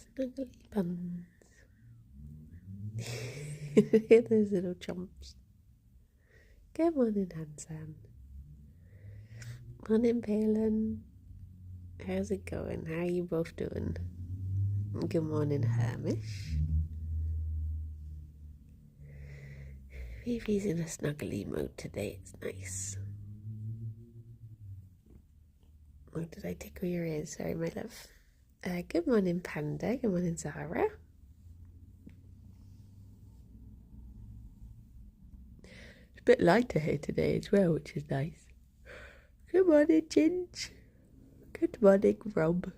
Snuggly buns. Those little chomps. Good morning, Hansan. Morning, Palin. How's it going? How are you both doing? Good morning, Hamish. Vivi's in a snuggly mode today. It's nice. Oh, did I tickle your ears? Sorry, my love. Good morning, Panda. Good morning, Zara. It's a bit lighter here today as well, which is nice. Good morning, Ginge. Good morning, Rob.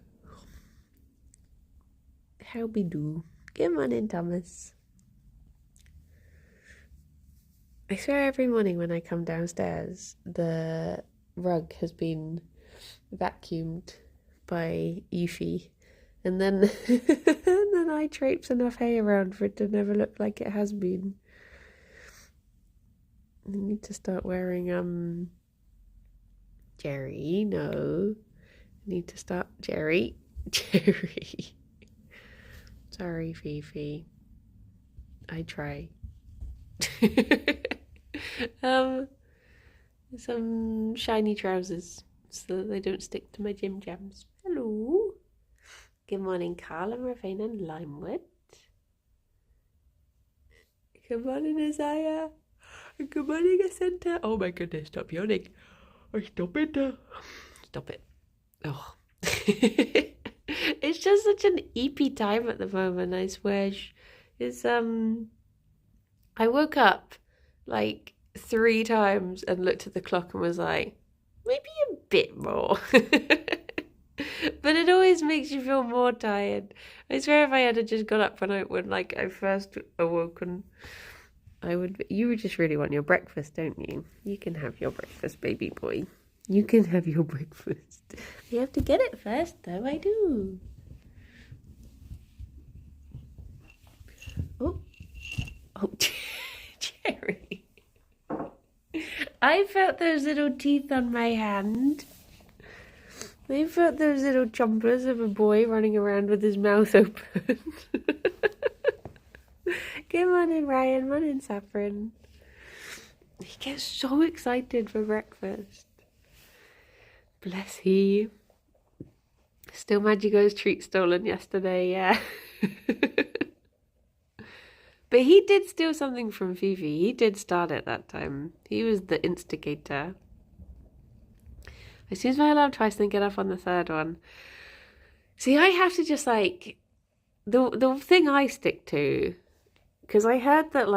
How we do? Good morning, Thomas. I swear every morning when I come downstairs, the rug has been vacuumed by Yuffie, and then I traipse enough hay around for it to never look like it has been. I need to start wearing Gerry. No, I need to start Gerry. Sorry, Fifi. I try. Some shiny trousers so that they don't stick to my gym jams. Hello. Good morning, Carl and Ravina and Limewood. Good morning, Isaiah. Good morning, Ascenta. Oh my goodness, stop yawning. Oh, stop it. Stop it. Oh. It's just such an eepy time at the moment, I swear. It's I woke up like 3 times and looked at the clock and was like, maybe a bit more. But it always makes you feel more tired. I swear if I had just got up when I first awoke, and you would just really want your breakfast, don't you? You can have your breakfast, baby boy. You can have your breakfast. You have to get it first, though. I do. Oh, Gerry. I felt those little teeth on my hand. I felt those little chompers of a boy running around with his mouth open. Good morning, Ryan. Morning, Saffron. He gets so excited for breakfast. Bless he. Still Magigo's treat stolen yesterday, yeah. But he did steal something from Fifi. He did start it that time. He was the instigator. I snooze my alarm twice, then get up on the third one. See, I have to just the thing I stick to, because I heard that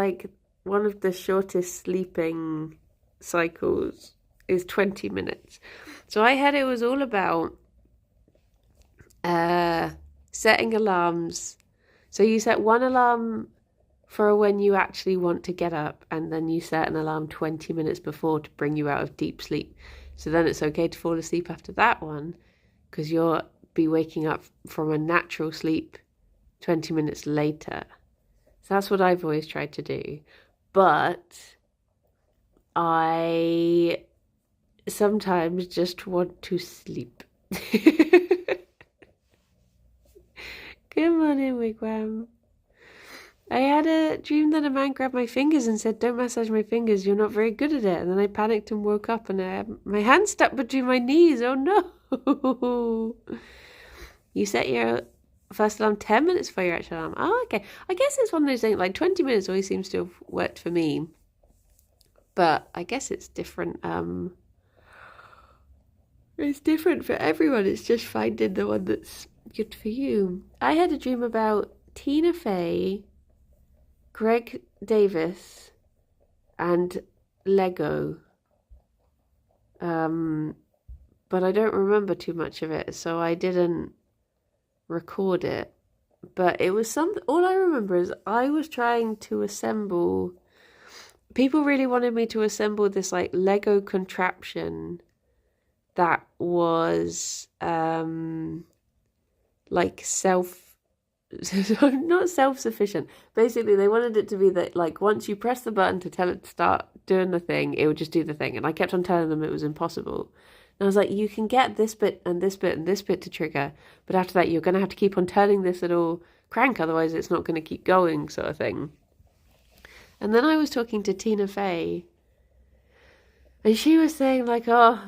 one of the shortest sleeping cycles is 20 minutes. So I heard it was all about setting alarms. So you set one alarm for when you actually want to get up, and then you set an alarm 20 minutes before to bring you out of deep sleep. So then it's okay to fall asleep after that one, because you'll be waking up from a natural sleep 20 minutes later. So that's what I've always tried to do. But I sometimes just want to sleep. Good morning, Wigwam. I had a dream that a man grabbed my fingers and said, "Don't massage my fingers, you're not very good at it." And then I panicked and woke up and I had my hand stuck between my knees. Oh no. You set your first alarm 10 minutes for your actual alarm. Oh, okay. I guess it's one of those things, 20 minutes always seems to have worked for me. But I guess it's different. It's different for everyone. It's just finding the one that's good for you. I had a dream about Tina Fey, Greg Davis, and Lego. But I don't remember too much of it, so I didn't record it. But it was all I remember is I was trying to assemble. People really wanted me to assemble this Lego contraption that was not self-sufficient. Basically, they wanted it to be that once you press the button to tell it to start doing the thing, it would just do the thing. And I kept on telling them it was impossible. And I was like, you can get this bit and this bit and this bit to trigger, but after that you're going to have to keep on turning this little crank, otherwise it's not going to keep going, sort of thing. And then I was talking to Tina Fey, and she was saying like, oh,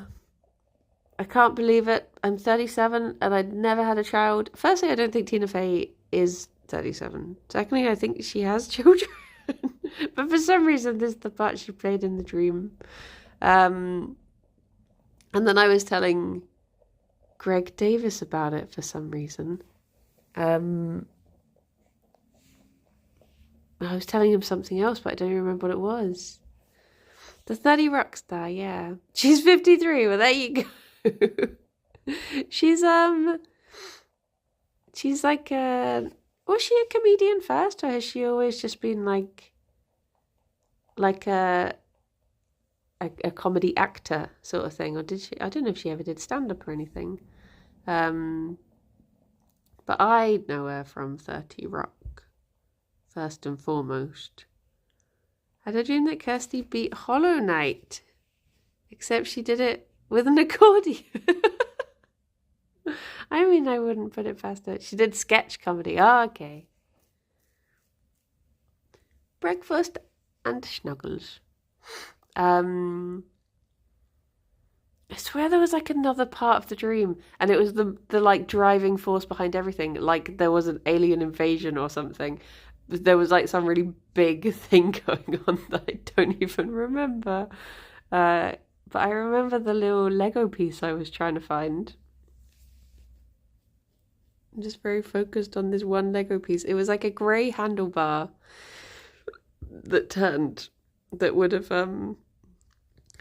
I can't believe it. I'm 37 and I'd never had a child. Firstly, I don't think Tina Fey is 37. Secondly, I think she has children. But for some reason, this is the part she played in the dream. And then I was telling Greg Davis about it for some reason. I was telling him something else, but I don't even remember what it was. The 30 rock star, yeah. She's 53. Well, there you go. She's like was she a comedian first, or has she always just been like a comedy actor sort of thing, or did she? I don't know if she ever did stand up or anything. But I know her from 30 Rock first and foremost. I had a dream that Kirsty beat Hollow Knight, except she did it with an accordion. I mean, I wouldn't put it past her. She did sketch comedy. Oh, okay. Breakfast and Snuggles. I swear there was like another part of the dream, and it was the like driving force behind everything. Like there was an alien invasion or something. There was like some really big thing going on that I don't even remember. But I remember the little Lego piece I was trying to find. I'm just very focused on this one Lego piece. It was like a grey handlebar that turned, that would have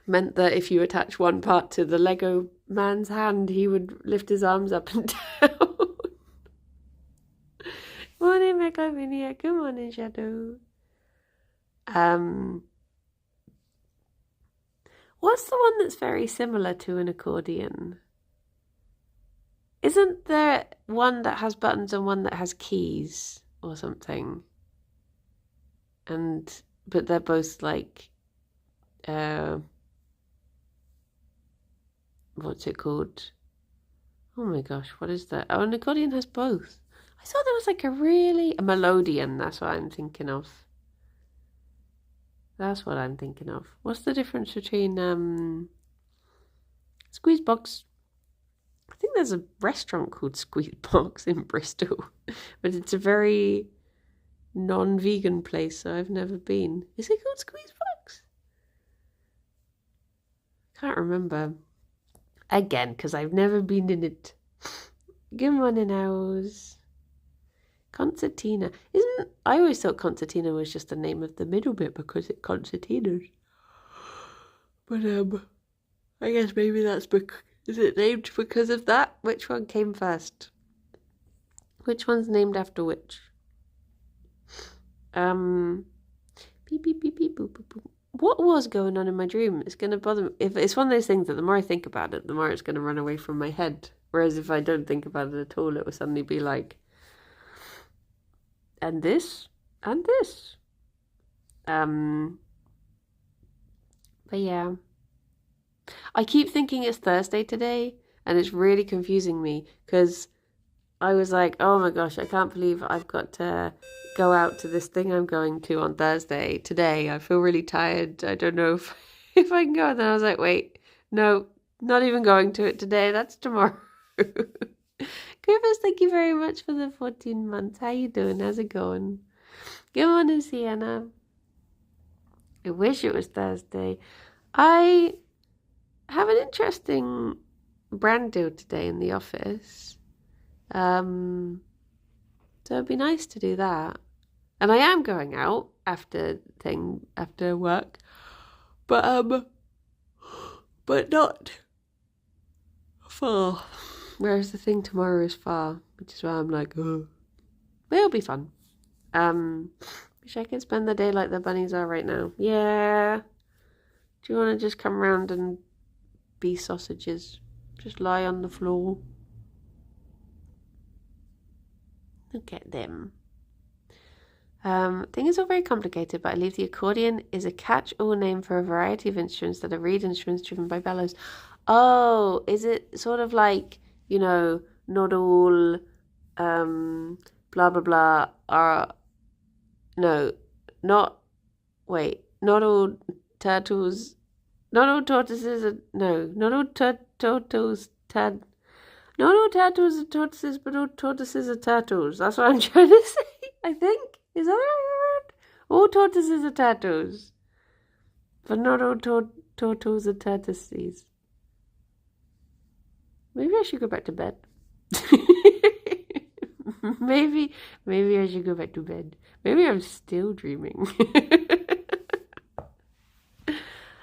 meant that if you attach one part to the Lego man's hand, he would lift his arms up and down. Morning, Megalomania. Good morning, Shadow. What's the one that's very similar to an accordion? Isn't there one that has buttons and one that has keys or something? But they're both like, what's it called? Oh my gosh, what is that? Oh, an accordion has both. I thought there was like a melodeon. That's what I'm thinking of. That's what I'm thinking of. What's the difference between Squeeze Box? I think there's a restaurant called Squeeze Box in Bristol, but it's a very non-vegan place, so I've never been. Is it called Squeeze Box? Can't remember. Again, because I've never been in it. Good morning, Owls. Concertina. I always thought concertina was just the name of the middle bit because it concertinas. But I guess maybe that's is it named because of that? Which one came first? Which one's named after which? Beep beep beep beep boop boop boop. What was going on in my dream? It's gonna bother me. If it's one of those things that the more I think about it, the more it's gonna run away from my head. Whereas if I don't think about it at all, it will suddenly be like, and this, and this. But yeah. I keep thinking it's Thursday today, and it's really confusing me, because I was like, oh my gosh, I can't believe I've got to go out to this thing I'm going to on Thursday today. I feel really tired. I don't know if I can go. And then I was like, wait, no, not even going to it today. That's tomorrow. Griffiths, thank you very much for the 14 months. How you doing? How's it going? Good morning, Sienna. I wish it was Thursday. I have an interesting brand deal today in the office. So it'd be nice to do that. And I am going out after work. But not far. Whereas the thing tomorrow is far, which is why I'm like, oh. But it'll be fun. Wish I could spend the day like the bunnies are right now. Yeah. Do you want to just come around and be sausages? Just lie on the floor. Look at them. Thing is all very complicated, but I believe the accordion is a catch-all name for a variety of instruments that are reed instruments driven by bellows. Oh, is it sort of like, not all blah blah blah are no, not wait, not all turtles, not all tortoises are no, not all turtles not all turtles are tortoises, but all tortoises are turtles. That's what I'm trying to say, I think. Is that right? All tortoises are turtles, but not all turtles are tortoises. Maybe I should go back to bed. maybe I should go back to bed. Maybe I'm still dreaming.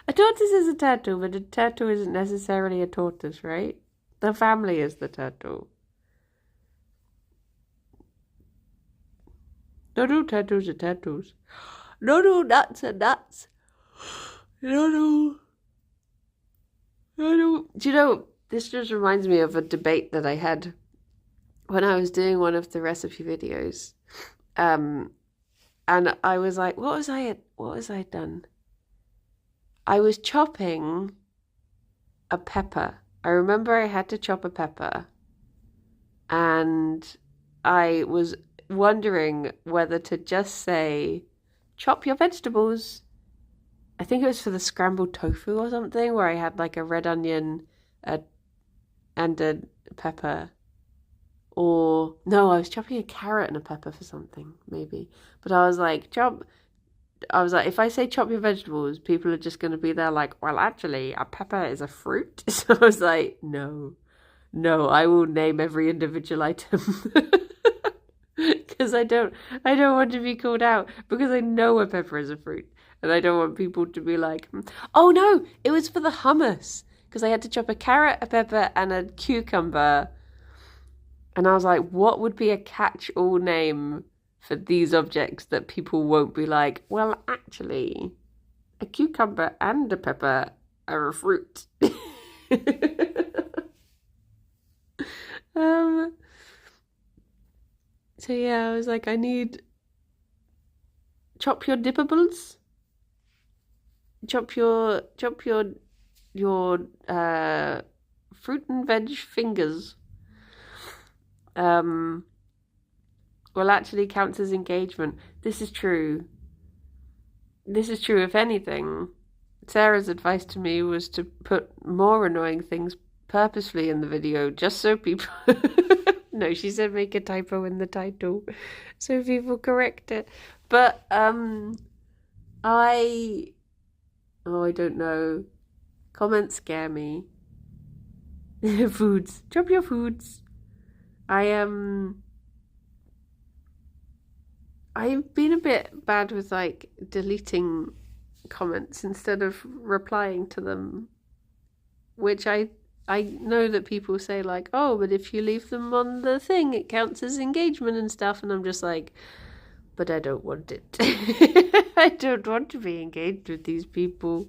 A tortoise is a turtle, but a turtle isn't necessarily a tortoise, right? The family is the turtle. Not all turtles are turtles. Not all nuts are nuts. Not all. Do you know, this just reminds me of a debate that I had when I was doing one of the recipe videos. And I was like, what was I done? I was chopping a pepper. I remember I had to chop a pepper, and I was wondering whether to just say, chop your vegetables. I think it was for the scrambled tofu or something, where I had like a red onion and a pepper. Or, no, I was chopping a carrot and a pepper for something, maybe. But I was like, if I say chop your vegetables, people are just going to be there like, well, actually, a pepper is a fruit. So I was like, no, I will name every individual item. Because I don't want to be called out, because I know a pepper is a fruit. And I don't want people to be like, oh no, it was for the hummus. Because I had to chop a carrot, a pepper, and a cucumber. And I was like, what would be a catch-all name for these objects that people won't be like, well, actually, a cucumber and a pepper are a fruit. So yeah, I was like, I need chop your dippables. Chop your fruit and veg fingers. Well, actually counts as engagement. This is true. If anything. Sarah's advice to me was to put more annoying things purposefully in the video, just so people... No, she said make a typo in the title, so people correct it. But, I don't know. Comments scare me. Foods. Drop your foods. I've been a bit bad with like deleting comments instead of replying to them, which I know that people say like, oh, but if you leave them on the thing, it counts as engagement and stuff. And I'm just like, but I don't want it. I don't want to be engaged with these people.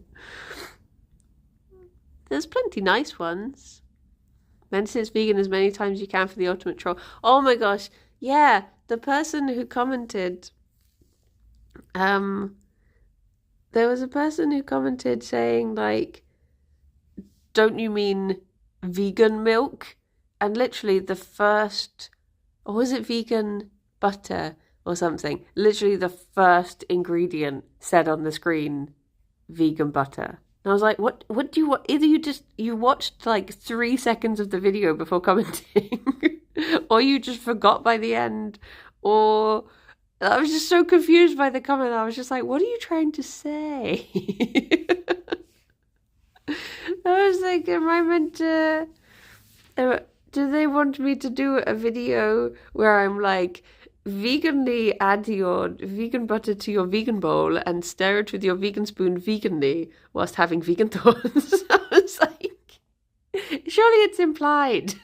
There's plenty nice ones. Mention it's vegan as many times as you can for the ultimate troll. Oh my gosh. Yeah. The person who commented, there was a person who commented saying like, don't you mean vegan milk? And literally the first, or was it vegan butter or something? Literally the first ingredient said on the screen, vegan butter. And I was like, what do you want? Either you watched like 3 seconds of the video before commenting, or you just forgot by the end, or I was just so confused by the comment. I was just like, what are you trying to say? I was like, am I meant to... do they want me to do a video where I'm like, veganly add your vegan butter to your vegan bowl and stir it with your vegan spoon veganly whilst having vegan thoughts? I was like, surely it's implied.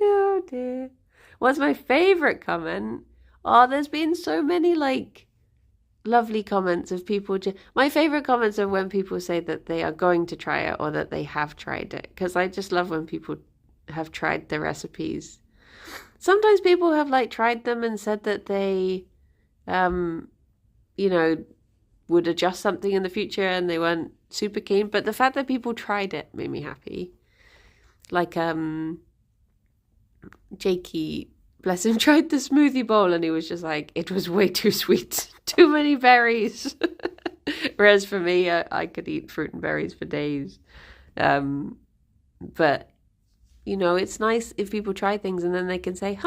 Oh dear. What's my favourite comment? Oh, there's been so many like lovely comments of people. My favourite comments are when people say that they are going to try it or that they have tried it, because I just love when people have tried the recipes. Sometimes people have like tried them and said that they, would adjust something in the future and they weren't super keen. But the fact that people tried it made me happy. Like, Jakey, bless him, tried the smoothie bowl and he was just like, it was way too sweet. Too many berries. Whereas for me, I could eat fruit and berries for days. But, you know, it's nice if people try things and then they can say,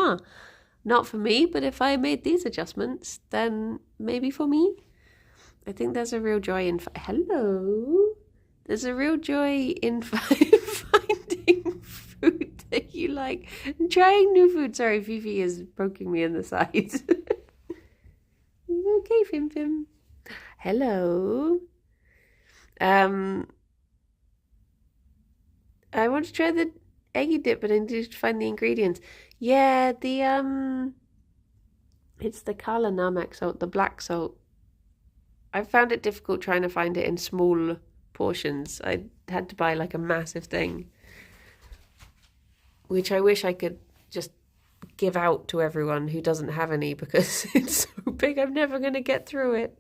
not for me, but if I made these adjustments, then maybe for me. I think there's a real joy in... Hello? There's a real joy in finding food that you like. And trying new food. Sorry, Fifi is poking me in the side. You okay, Fim Fim? Hello. I want to try the eggy dip, but I need to find the ingredients. Yeah, it's the Kala Namak salt, the black salt. I found it difficult trying to find it in small portions. I had to buy like a massive thing, which I wish I could just give out to everyone who doesn't have any because it's so big I'm never going to get through it.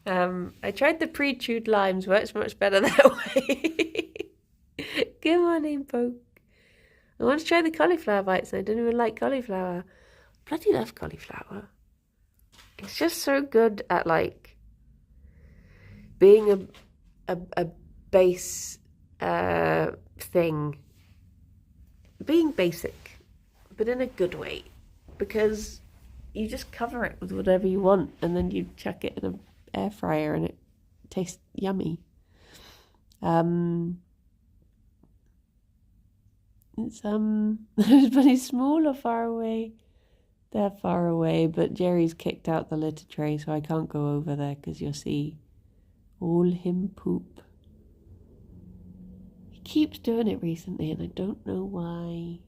I tried the pre-chewed limes, works much better that way. Good morning, Poke. I want to try the cauliflower bites and I don't even like cauliflower. Bloody love cauliflower. It's just so good at like being a base thing. Being basic, but in a good way. Because you just cover it with whatever you want and then you chuck it in an air fryer and it tastes yummy. It's but he's small or far away. They're far away, but Jerry's kicked out the litter tray, so I can't go over there because you'll see all him poop. He keeps doing it recently, and I don't know why.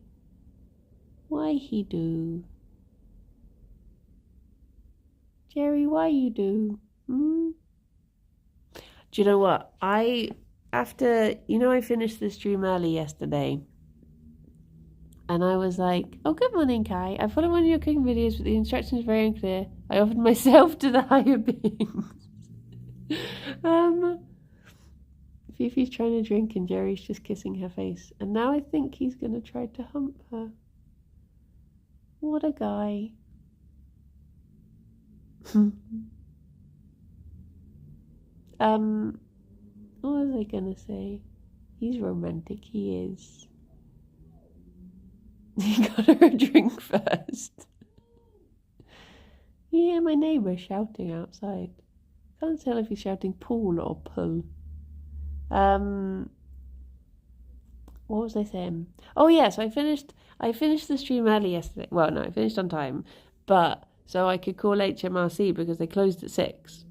Why he do? Jerry, why you do? Do you know what? I finished the stream early yesterday. And I was like, oh, good morning, Kai. I followed one of your cooking videos, but the instructions are very unclear. I offered myself to the higher beings. Fifi's trying to drink and Jerry's just kissing her face. And now I think he's going to try to hump her. What a guy. What was I going to say? He's romantic, he is. He got her a drink first. Yeah, my neighbour shouting outside. Can't tell if he's shouting pool or pull. What was I saying? Oh yeah, so I finished the stream early yesterday. Well, no, I finished on time, but so I could call HMRC because they closed at 6.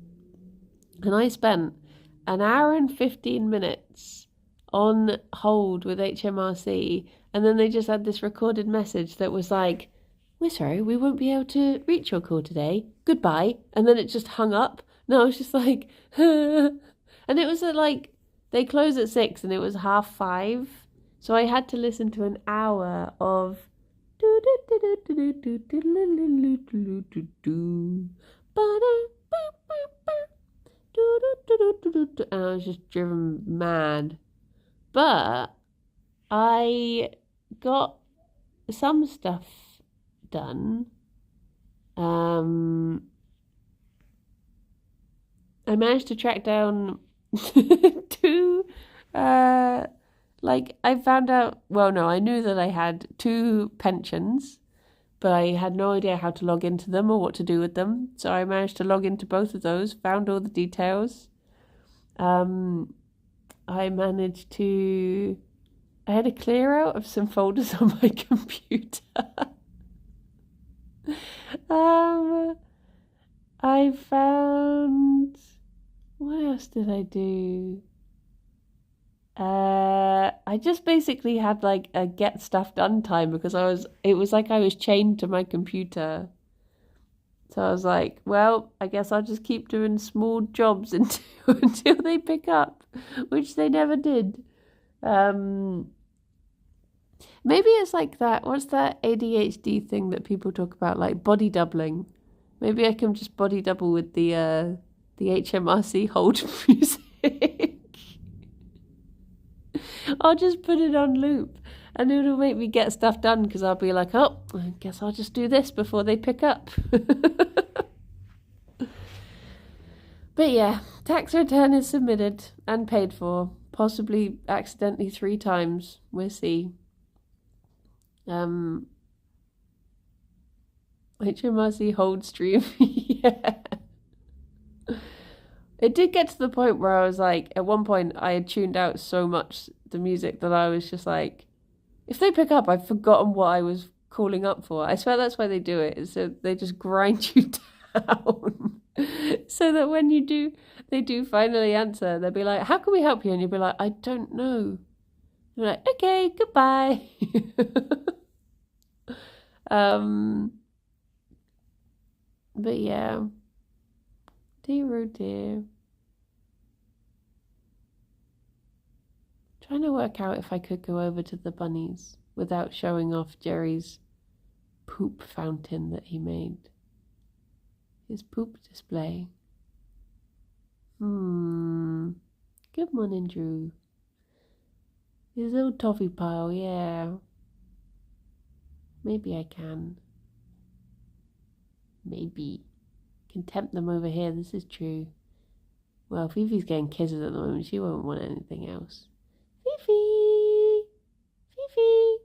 And I spent an hour and 15 minutes on hold with HMRC, and then they just had this recorded message that was like, we're sorry, we won't be able to reach your call today. Goodbye. And then it just hung up. And I was just like, and it was at like, they close at 6 and it was 5:30. So I had to listen to an hour of and I was just driven mad. But I got some stuff done. I managed to track down 2, I found out, well, no, I knew that I had 2 pensions, but I had no idea how to log into them or what to do with them. So I managed to log into both of those, found all the details. I had a clear out of some folders on my computer. I found, what else did I do? I just basically had like a get stuff done time because it was like I was chained to my computer. So I was like, well, I guess I'll just keep doing small jobs until they pick up, which they never did. Maybe it's like that. What's that ADHD thing that people talk about, like body doubling? Maybe I can just body double with the HMRC hold music. I'll just put it on loop and it'll make me get stuff done because I'll be like, oh, I guess I'll just do this before they pick up. But yeah, tax return is submitted and paid for, possibly accidentally 3 times. We'll see. HMRC hold stream. Yeah. It did get to the point where I was like, at one point I had tuned out so much the music that I was just like, if they pick up, I've forgotten what I was calling up for. I swear that's why they do it, is so they just grind you down. So that when they do finally answer, they'll be like, how can we help you? And you'll be like, I don't know. They're like, okay, goodbye. But yeah. Dear oh dear. Trying to work out if I could go over to the bunnies without showing off Gerry's poop fountain that he made. His poop display. Good morning, Drew. His little toffee pile, yeah. Maybe I can. Maybe. Can tempt them over here, this is true. Well, Fifi's getting kisses at the moment. She won't want anything else. Fifi! Fifi!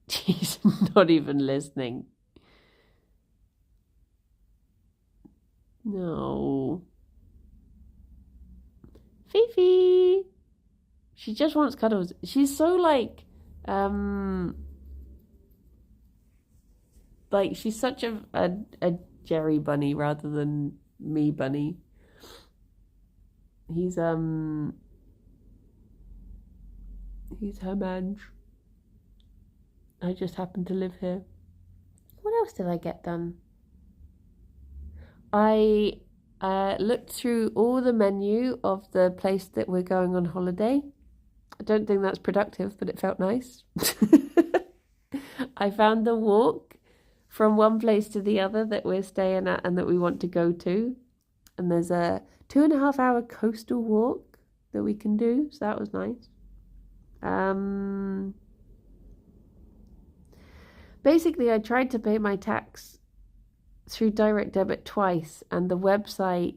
She's not even listening. No. Fifi! She just wants cuddles. She's so like she's such a Gerry bunny rather than me bunny. He's her mange. I just happen to live here. What else did I get done? I looked through all the menu of the place that we're going on holiday. I don't think that's productive, but it felt nice. I found the walk from one place to the other that we're staying at and that we want to go to. And there's a 2.5 hour coastal walk that we can do. So that was nice. Basically, I tried to pay my tax through direct debit twice, and the website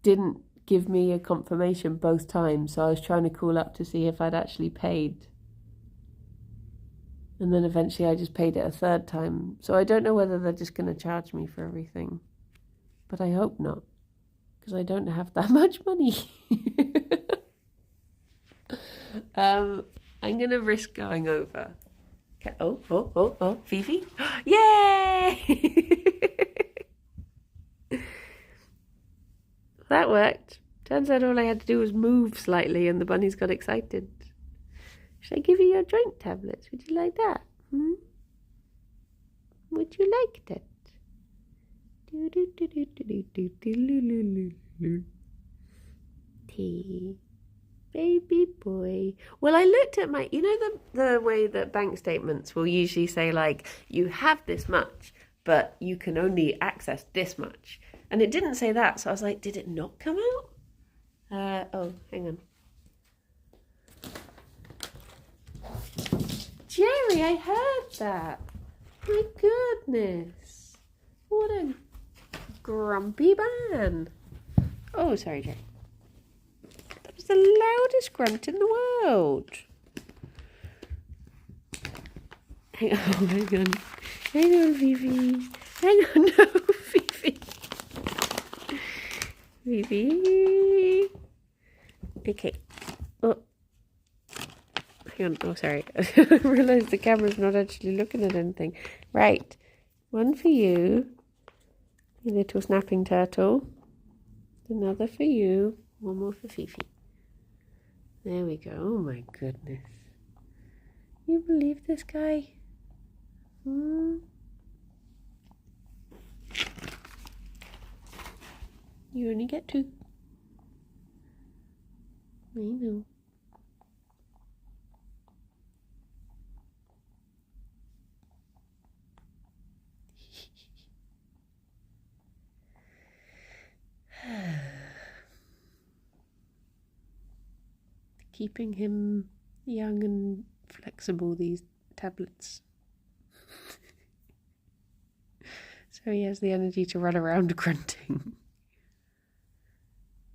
didn't give me a confirmation both times. So I was trying to call up to see if I'd actually paid. And then eventually I just paid it a 3rd time. So I don't know whether they're just going to charge me for everything. But I hope not. Because I don't have that much money. I'm going to risk going over. Okay. Oh, Fifi. Yay! That worked. Turns out all I had to do was move slightly and the bunnies got excited. Should I give you your drink tablets? Would you like that? Would you like that? Tea. Baby boy. Well, I looked at my, the way that bank statements will usually say like, you have this much, but you can only access this much. And it didn't say that. So I was like, did it not come out? Oh, hang on. Gerry, I heard that. My goodness. What a grumpy man. Oh, sorry, Gerry. That was the loudest grunt in the world. Hang on. Hang on, Fifi. Hang on, no, Fifi. Fifi. Okay. Oh. Hang on. Oh, sorry. I realised the camera's not actually looking at anything. Right. One for you, you little snapping turtle. Another for you. One more for Fifi. There we go. Oh, my goodness. You believe this guy? You only get 2. I know. Keeping him young and flexible, these tablets. So he has the energy to run around grunting.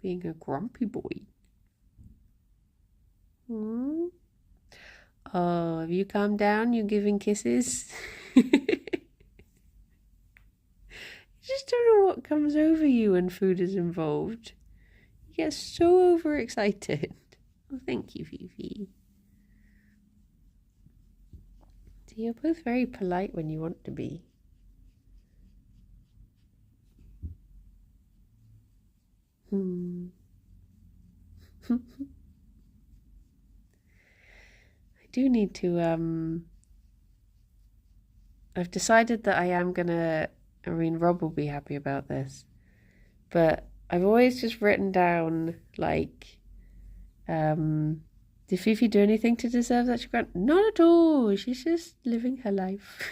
Being a grumpy boy. Hmm? Oh, have you calmed down? You giving kisses? You just don't know what comes over you when food is involved. You get so overexcited. Oh, thank you, Fifi. So you're both very polite when you want to be. I do need to, I've decided that I am gonna, Rob will be happy about this, but I've always just written down, like, did Fifi do anything to deserve such a grunt? Not at all. She's just living her life.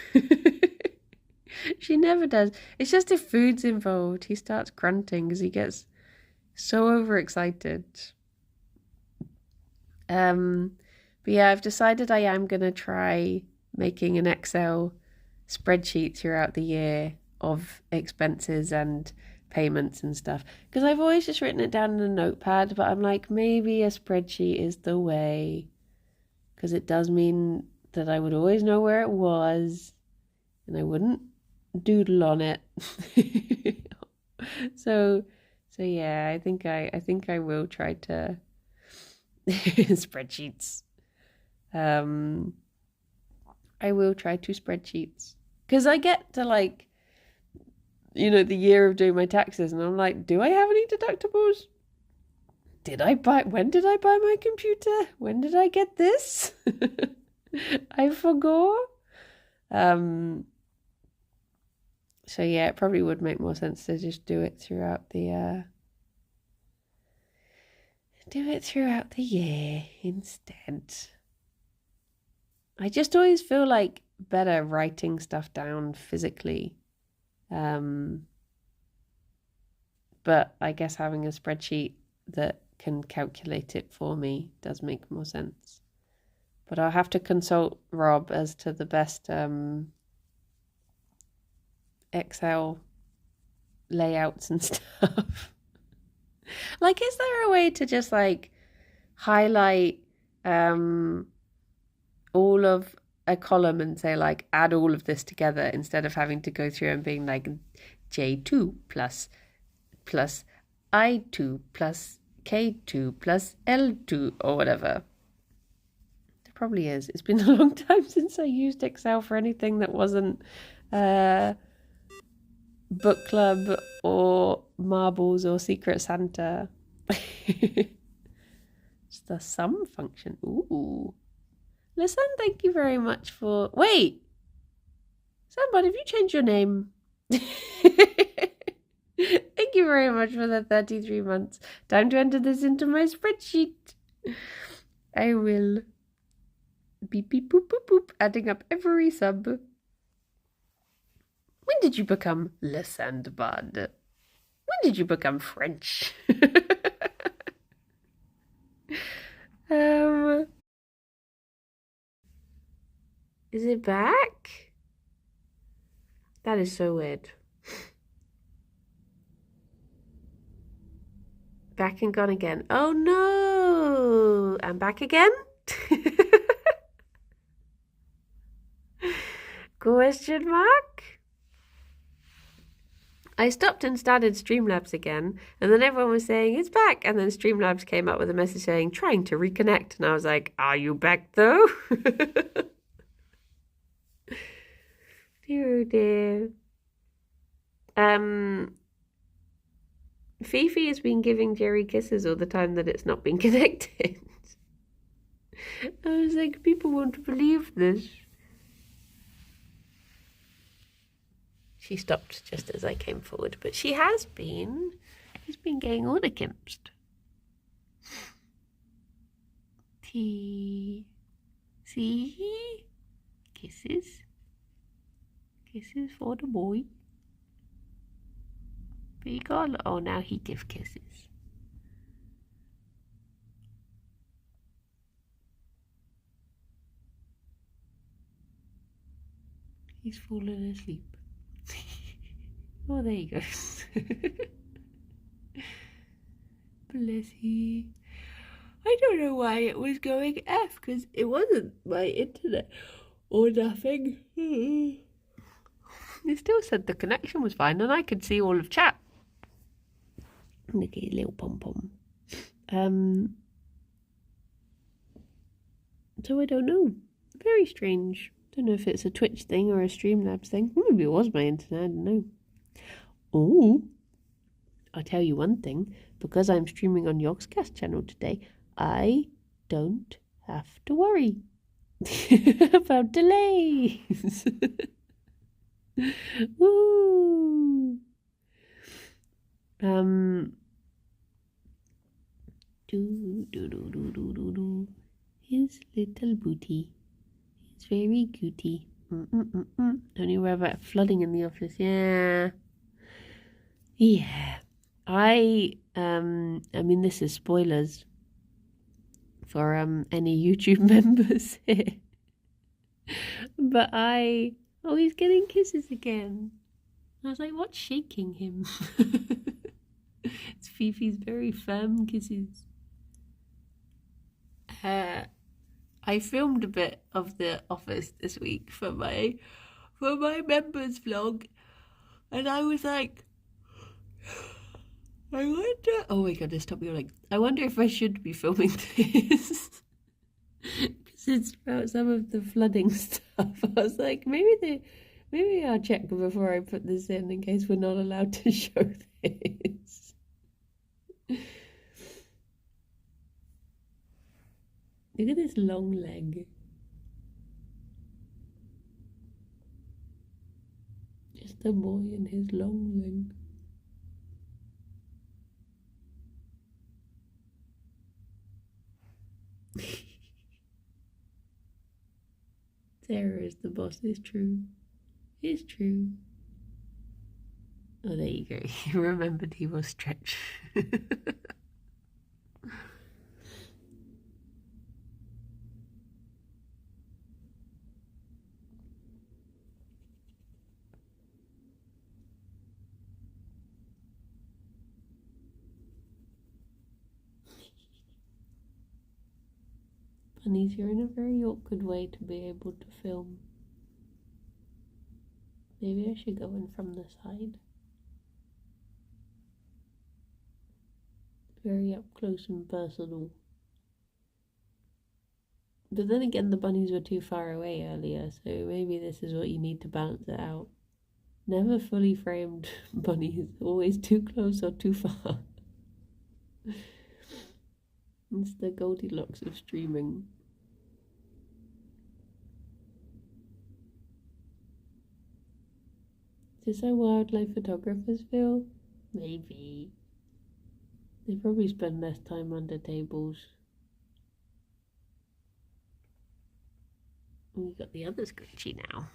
She never does. It's just if food's involved, he starts grunting because he gets so overexcited. But yeah, I've decided I am going to try making an Excel spreadsheet throughout the year of expenses and payments and stuff, because I've always just written it down in a notepad, but I'm like, maybe a spreadsheet is the way, because it does mean that I would always know where it was and I wouldn't doodle on it. so yeah, I think I will try to spreadsheets. I will try to spreadsheets, because I get to, like, the year of doing my taxes, and I'm like, do I have any deductibles? When did I buy my computer? When did I get this? I forgot. So yeah, it probably would make more sense to just do it throughout the year instead. I just always feel like better writing stuff down physically. But I guess having a spreadsheet that can calculate it for me does make more sense. But I'll have to consult Rob as to the best Excel layouts and stuff. Like, is there a way to just, like, highlight all of a column and say, like, add all of this together, instead of having to go through and being like J2 plus I2 plus K2 plus L2 or whatever? There probably is. It's been a long time since I used Excel for anything that wasn't book club or marbles or Secret Santa. It's the sum function. Ooh. Listen, thank you very much for... Wait! Somebody, have you changed your name? Thank you very much for the 33 months. Time to enter this into my spreadsheet. I will beep beep boop boop boop, adding up every sub. When did you become Le Sandbad? When did you become French? Is it back? That is so weird. Back and gone again. Oh no! I'm back again? Question mark? I stopped and started Streamlabs again, and then everyone was saying, it's back, and then Streamlabs came up with a message saying, trying to reconnect, and I was like, are you back though? Dear, dear. Fifi has been giving Gerry kisses all the time that it's not been connected. I was like, people won't believe this. She stopped just as I came forward, but she has been. She's been getting all the kimped. Tea. See? Kisses. Kisses for the boy. But you got a lot. Oh, now he gives kisses. He's fallen asleep. Oh, there he goes. Bless he. I don't know why it was going F, because it wasn't my internet or nothing. It still said the connection was fine, and I could see all of chat. Look at his little pom-pom. So I don't know. Very strange. Don't know if it's a Twitch thing or a Streamlabs thing. Maybe it was my internet, I don't know. Oh, I'll tell you one thing. Because I'm streaming on Yogscast channel today, I don't have to worry about delays. Woo! His little booty. It's very cutie. Don't you worry about flooding in the office. Yeah. I mean, this is spoilers for any YouTube members here. But oh, he's getting kisses again. I was like, what's shaking him? It's Fifi's very firm kisses. I filmed a bit of The Office this week for my members vlog, and I was like, I wonder. Oh my goodness, stop yawning. I wonder if I should be filming this because it's about some of the flooding stuff. I was like, maybe I'll check before I put this in case we're not allowed to show this. Look at this long leg. Just a boy and his long leg. Sarah is the boss, it's true. It's true. Oh, there you go. He remembered he was stretched. Bunnies, you're in a very awkward way to be able to film. Maybe I should go in from the side. Very up close and personal. But then again, the bunnies were too far away earlier, so maybe this is what you need to balance it out. Never fully framed bunnies, always too close or too far. It's the Goldilocks of streaming. Is this how wildlife photographers feel? Maybe. They probably spend less time under tables. We've got the other scrunchie now.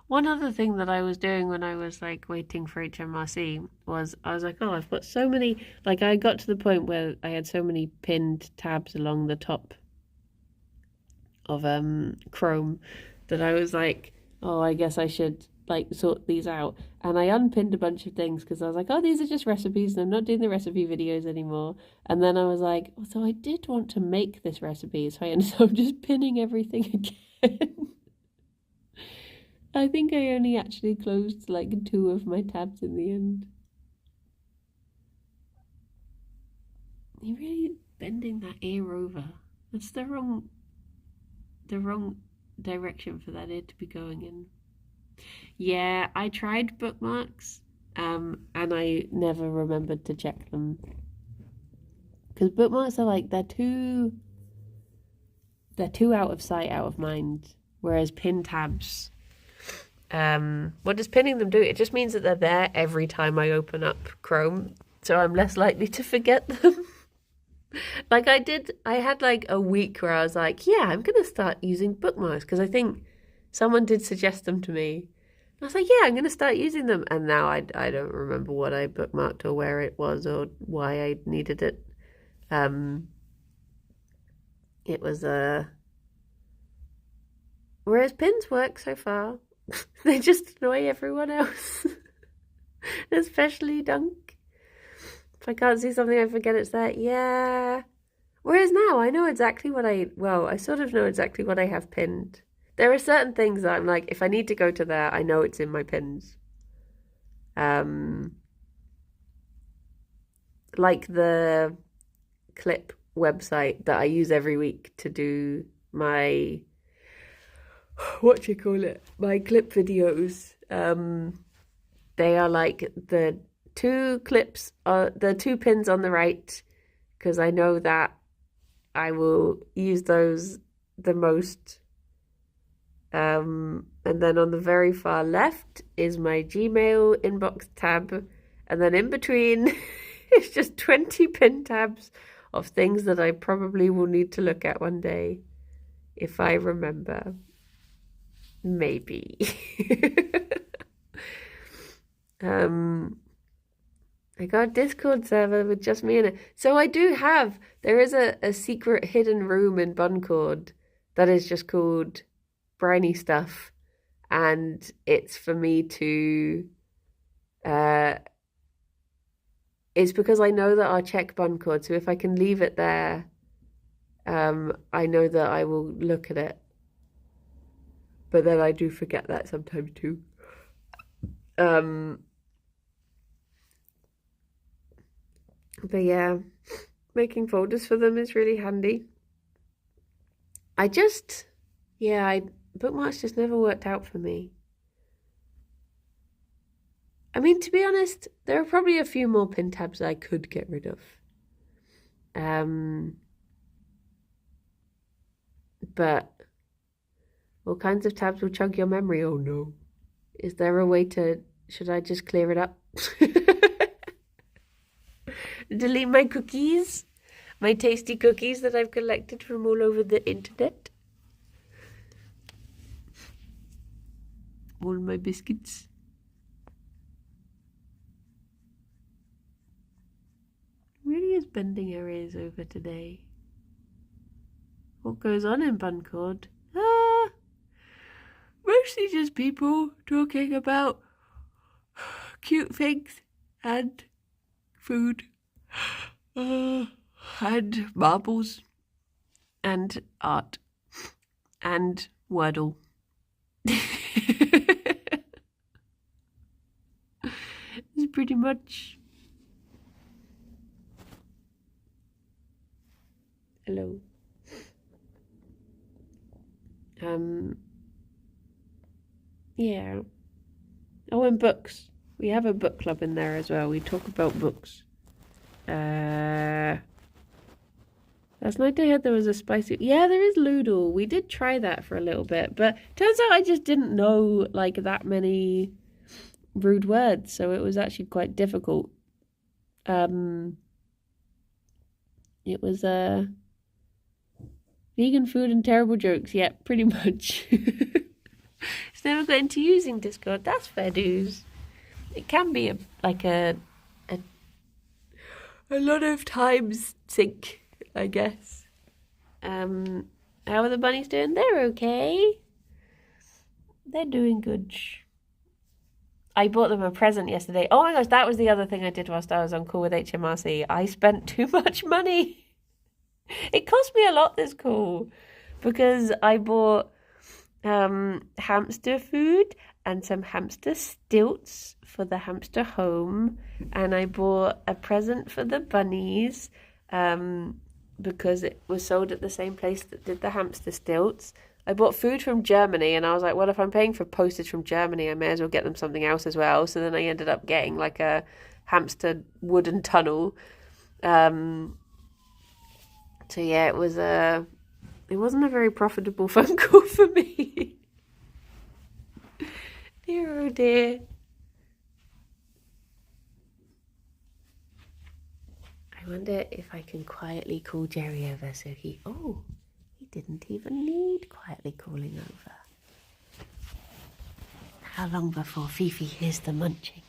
One other thing that I was doing when I was like waiting for HMRC was I was like, oh, I've got so many, like I got to the point where I had so many pinned tabs along the top of Chrome that I was like, oh, I guess I should like sort these out. And I unpinned a bunch of things because I was like, oh, these are just recipes and I'm not doing the recipe videos anymore. And then I was like, oh, so I did want to make this recipe, so I ended up just pinning everything again. I think I only actually closed like 2 of my tabs in the end. You're really bending that ear over. That's the wrong direction for that ear to be going in. Yeah, I tried bookmarks, and I never remembered to check them. Because bookmarks are like, they're too out of sight, out of mind. Whereas pin tabs, what does pinning them do? It just means that they're there every time I open up Chrome, so I'm less likely to forget them. Like I had like a week where I was like, yeah, I'm going to start using bookmarks because I think someone did suggest them to me. I was like, yeah, I'm going to start using them. And now I don't remember what I bookmarked or where it was or why I needed it. It was whereas pins work so far. They just annoy everyone else. Especially Dunk. If I can't see something, I forget it's there. Yeah. Whereas now I know exactly what I sort of know exactly what I have pinned. There are certain things that I'm like, if I need to go to there, I know it's in my pins. Like the clip website that I use every week to do my my clip videos. They are like the two pins on the right, because I know that I will use those the most. And then on the very far left is my Gmail inbox tab, and then in between it's just 20 pin tabs of things that I probably will need to look at one day, if I remember. Maybe. I got a Discord server with just me in it. So there is a secret hidden room in Buncord that is just called Briny Stuff. And it's for me to, it's because I know that I'll check Buncord. So if I can leave it there, I know that I will look at it. But then I do forget that sometimes too. But yeah, making folders for them is really handy. Bookmarks just never worked out for me. I mean, to be honest, there are probably a few more pin tabs I could get rid of. But all kinds of tabs will chug your memory. Oh no. Is there a way should I just clear it up? Delete my cookies? My tasty cookies that I've collected from all over the internet? All my biscuits. Really is bending her ears over today. What goes on in Buncord? Mostly just people talking about cute things and food, and marbles, and art, and Wordle. It's pretty much. Hello. Yeah. Oh, and books. We have a book club in there as well. We talk about books. Last night I heard there was a spicy... Yeah, there is Loodle. We did try that for a little bit, but turns out I just didn't know, like, that many rude words, so it was actually quite difficult. It was, vegan food and terrible jokes. Yeah, pretty much. It's never got into using Discord. That's fair dues. It can be a lot of times sink, I guess. How are the bunnies doing? They're okay. They're doing good. I bought them a present yesterday. Oh my gosh, that was the other thing I did whilst I was on call with HMRC. I spent too much money. It cost me a lot, this call, because I bought hamster food and some hamster stilts for the hamster home, and I bought a present for the bunnies because it was sold at the same place that did the hamster stilts. I bought food from Germany, and I was like, well, if I'm paying for postage from Germany, I may as well get them something else as well. So then I ended up getting like a hamster wooden tunnel. So yeah, it wasn't a very profitable phone call for me. Dear, oh dear. I wonder if I can quietly call Gerry over so he didn't even need quietly calling over. How long before Fifi hears the munching?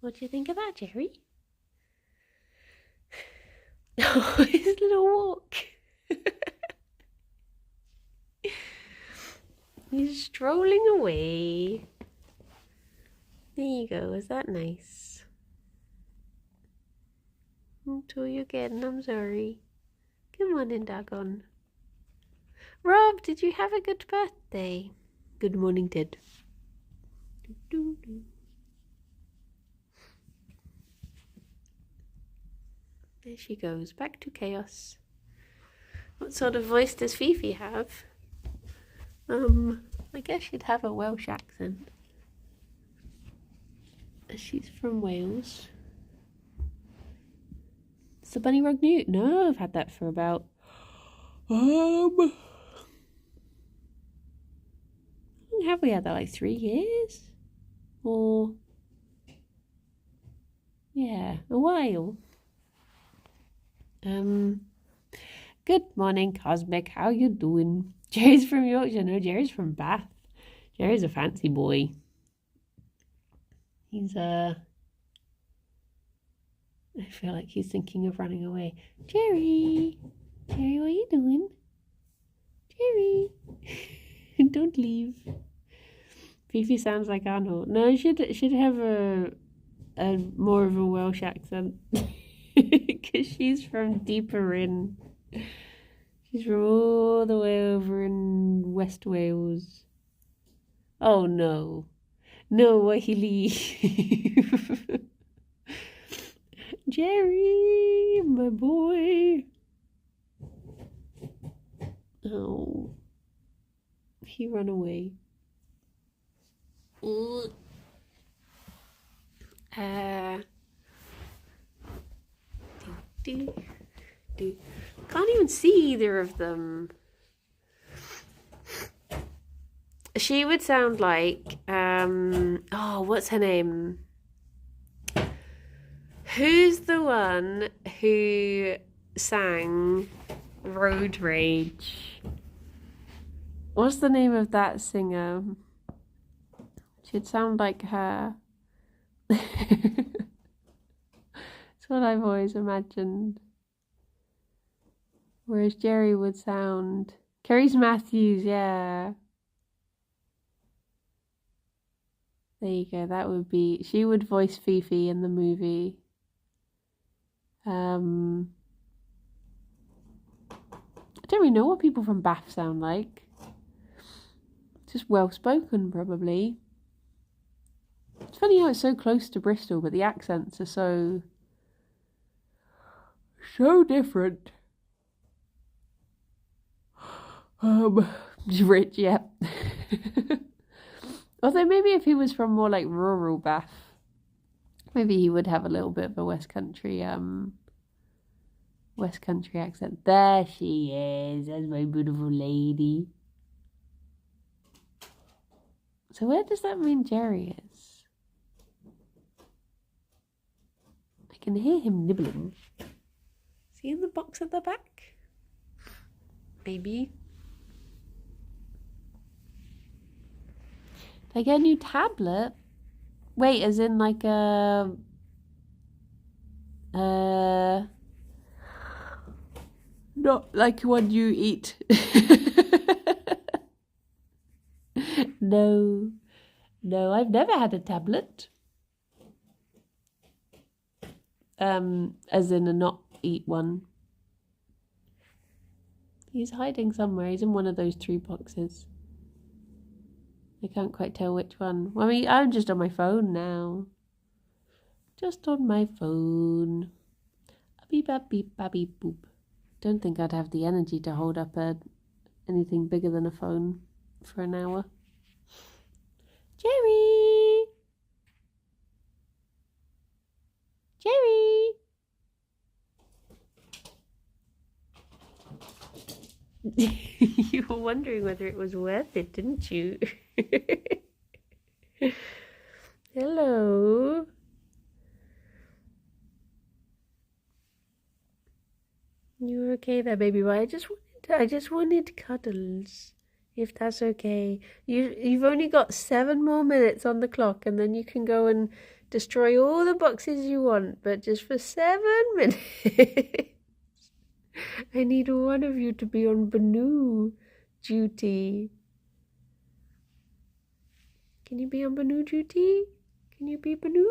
What do you think of that, Gerry? Oh, his little walk. He's strolling away. There you go. Is that nice? Until you again. I'm sorry. Come on in, Dagon. Rob, did you have a good birthday? Good morning, Ted. There she goes, back to chaos. What sort of voice does Fifi have? I guess she'd have a Welsh accent. She's from Wales. Is the bunny rug new? No, I've had that for about have we had that like 3 years? Or yeah, a while. Good morning, Cosmic. How you doing? Jerry's from Yorkshire. No, Jerry's from Bath. Jerry's a fancy boy. He's I feel like he's thinking of running away. Jerry, Jerry, what are you doing? Jerry, don't leave. Fifi sounds like Arnold. No, should have a more of a Welsh accent. Because she's from deeper in. She's from all the way over in West Wales. Oh no. No, why he leave? Jerry, my boy. Oh. He ran away. Ooh. Can't even see either of them. She would sound like oh, what's her name? Who's the one who sang Road Rage? What's the name of that singer? She'd sound like her. It's what I've always imagined. Whereas Gerry would sound... Cerys Matthews, yeah. There you go, that would be... She would voice Fifi in the movie. I don't really know what people from Bath sound like. Just well-spoken, probably. It's funny how it's so close to Bristol, but the accents are so... So different. Rich, yeah. Although maybe if he was from more like rural Bath, maybe he would have a little bit of a West Country accent. There she is. That's my beautiful lady. So where does that mean Gerry is? I can hear him nibbling. Is he in the box at the back? Maybe. Did I get a new tablet? Wait, as in like a... not like one you eat. No, I've never had a tablet. As in a not eat one. He's hiding somewhere. He's in one of those 3 boxes. I can't quite tell which one. Well, I mean, I'm just on my phone now. Just on my phone. Beep, beep, beep, boop. Don't think I'd have the energy to hold up anything bigger than a phone for an hour. Gerry! Gerry! You were wondering whether it was worth it, didn't you? Hello. You're okay there, baby boy. I just wanted cuddles, if that's okay. You've only got 7 more minutes on the clock, and then you can go and destroy all the boxes you want, but just for 7 minutes. I need one of you to be on Banu duty. Can you be on Banu duty? Can you be Banu?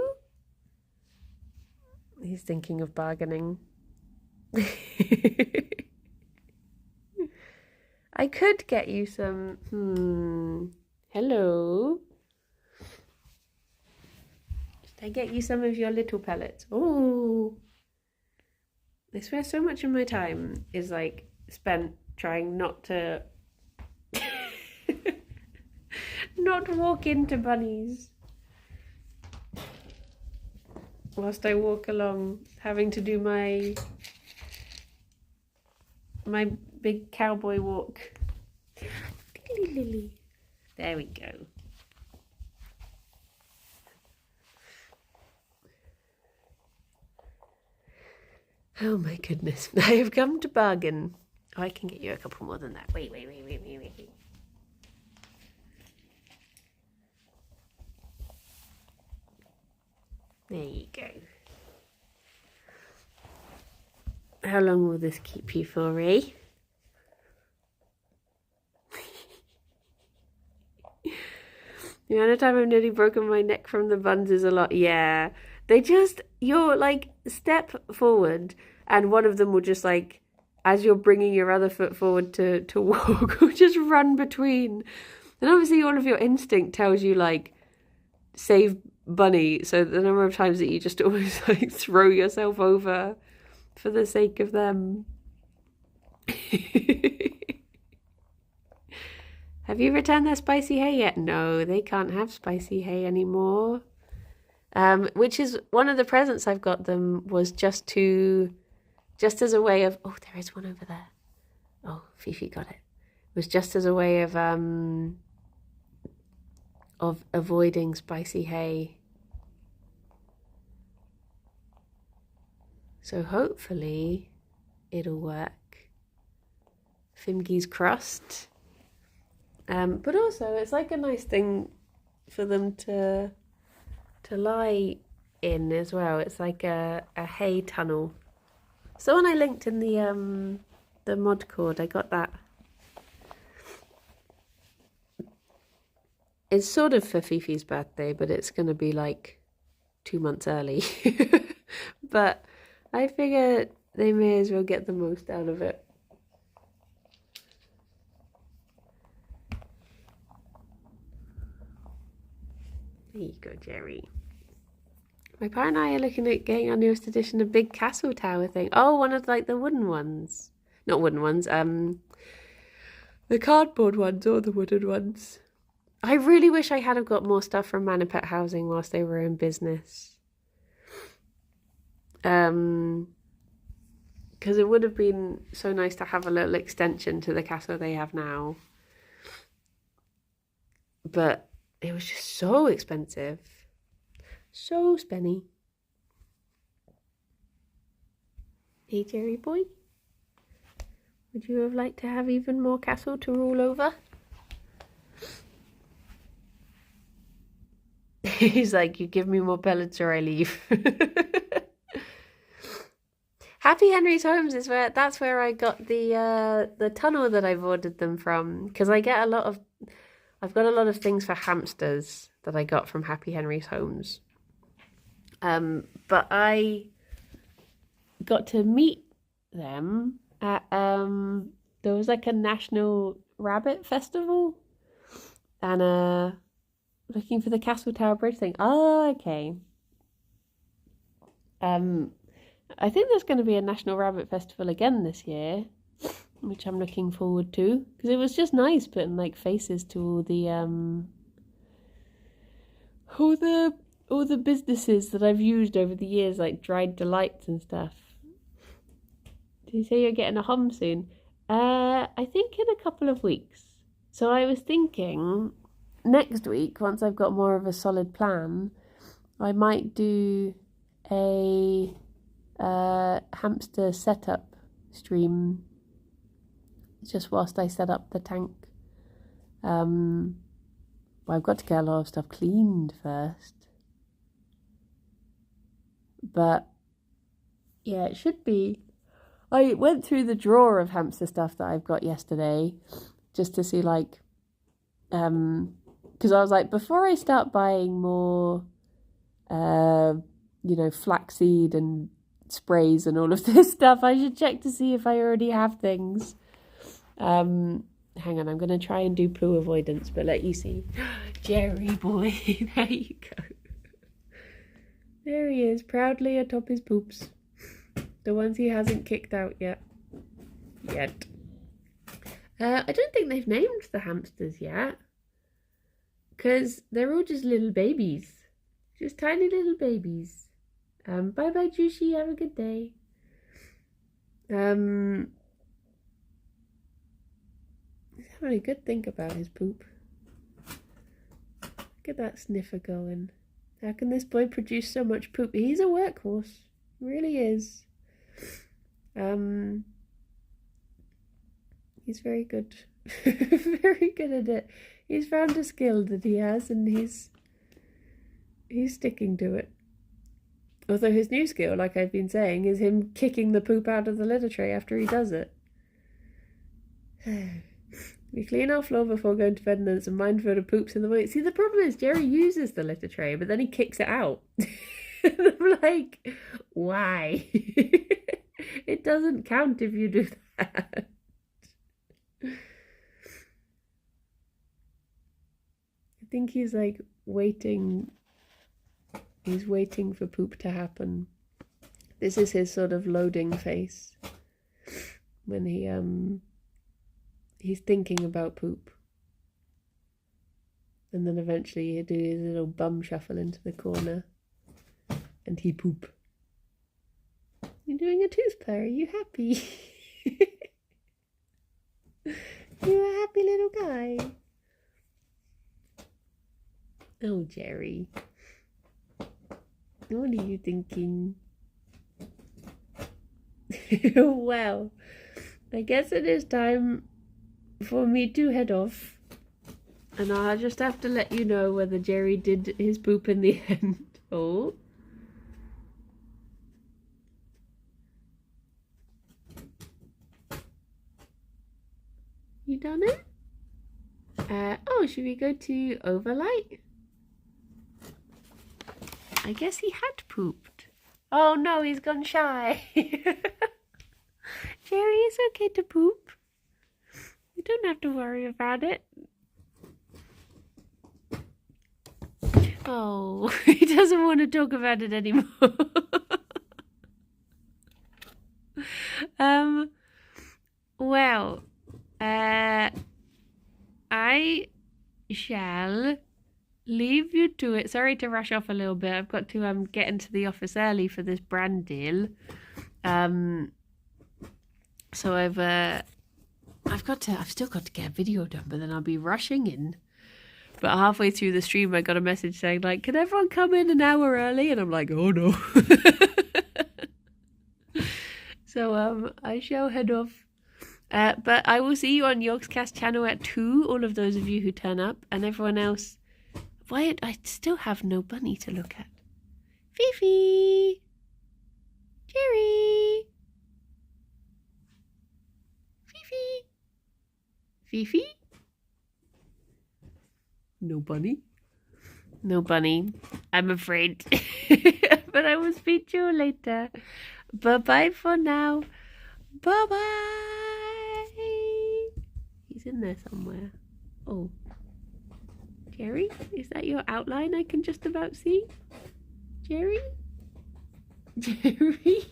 He's thinking of bargaining. I could get you some... Hello? Should I get you some of your little pellets? Oh! I swear so much of my time is like spent trying not to not walk into bunnies whilst I walk along, having to do my big cowboy walk. There we go. Oh my goodness. I have come to bargain. Oh, I can get you a couple more than that. Wait. There you go. How long will this keep you for, eh? The amount of time I've nearly broken my neck from the buns is a lot. Yeah. You're like, step forward, and one of them will just like, as you're bringing your other foot forward to walk, will just run between. And obviously all of your instinct tells you like, save bunny. So the number of times that you just almost like throw yourself over for the sake of them. Have you returned their spicy hay yet? No, they can't have spicy hay anymore. Which is one of the presents I've got them, was just as a way of, oh, there is one over there. Oh, Fifi got it. It was just as a way of avoiding spicy hay. So hopefully it'll work. Fimgi's crossed. But also it's like a nice thing for them to lie in as well. It's like a hay tunnel. So when I linked in the mod cord, I got that. It's sort of for Fifi's birthday, but it's going to be like 2 months early. But I figure they may as well get the most out of it. There you go, Gerry. My partner and I are looking at getting our newest edition, a big castle tower thing. Oh, one of like the wooden ones. Not wooden ones, the cardboard ones or the wooden ones. I really wish I had have got more stuff from Manipet Housing whilst they were in business. Because it would have been so nice to have a little extension to the castle they have now. But it was just so expensive. So spenny. Hey, Gerry boy. Would you have liked to have even more castle to rule over? He's like, you give me more pellets or I leave. Happy Henry's Homes is that's where I got the tunnel that I've ordered them from, because I've got a lot of things for hamsters that I got from Happy Henry's Homes. But I got to meet them at there was like a national rabbit festival, and looking for the Castle Tower Bridge thing. Oh, okay. I think there's going to be a National Rabbit Festival again this year, which I'm looking forward to, because it was just nice putting like faces to all the businesses that I've used over the years, like Dried Delights and stuff. Did you say you're getting a hum soon? I think in a couple of weeks. So I was thinking next week, once I've got more of a solid plan, I might do a hamster setup stream just whilst I set up the tank. Well, I've got to get a lot of stuff cleaned first, but yeah, it should be. I went through the drawer of hamster stuff that I've got yesterday just to see, like, because I was like, before I start buying more flaxseed and sprays and all of this stuff, I should check to see if I already have things. Hang on, I'm going to try and do poo avoidance, but let you see. Gerry boy, there you go. There he is, proudly atop his poops. The ones he hasn't kicked out yet. I don't think they've named the hamsters yet, because they're all just little babies. Just tiny little babies. Bye-bye, Juicy. Have a good day. He's having a good think about his poop. Look at that sniffer going. How can this boy produce so much poop? He's a workhorse. He really is. He's very good. Very good at it. He's found a skill that he has, and he's sticking to it. Although his new skill, like I've been saying, is him kicking the poop out of the litter tray after he does it. We clean our floor before going to bed, and there's a mindful of poops in the morning. See, the problem is Gerry uses the litter tray, but then he kicks it out. And I'm like, why? It doesn't count if you do that. I think he's like waiting. He's waiting for poop to happen. This is his sort of loading face when he's thinking about poop. And then eventually he'll do his little bum shuffle into the corner and he poop. You're doing a tooth purr, are you happy? You're a happy little guy. Oh, Gerry. What are you thinking? Well, I guess it is time for me to head off. And I'll just have to let you know whether Gerry did his poop in the end. Oh. You done it? Oh, should we go to Overlight? I guess he had pooped. Oh no, he's gone shy. Gerry, it's okay to poop. You don't have to worry about it. Oh, he doesn't want to talk about it anymore. Well, I shall leave you to it. Sorry to rush off a little bit. I've got to get into the office early for this brand deal. So I've still got to get a video done, but then I'll be rushing in. But halfway through the stream, I got a message saying, like, can everyone come in an hour early? And I'm like, oh no. So I shall head off. But I will see you on Yorkscast channel at 2, all of those of you who turn up, and everyone else. Why, I still have no bunny to look at. Fifi! Gerry! Fifi! Fifi? No bunny? No bunny, I'm afraid. But I will speak to you later. Bye-bye for now. Bye-bye. He's in there somewhere. Oh. Gerry? Is that your outline I can just about see? Gerry? Gerry?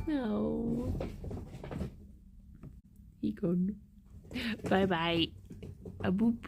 No. He gone. Bye-bye. A boop.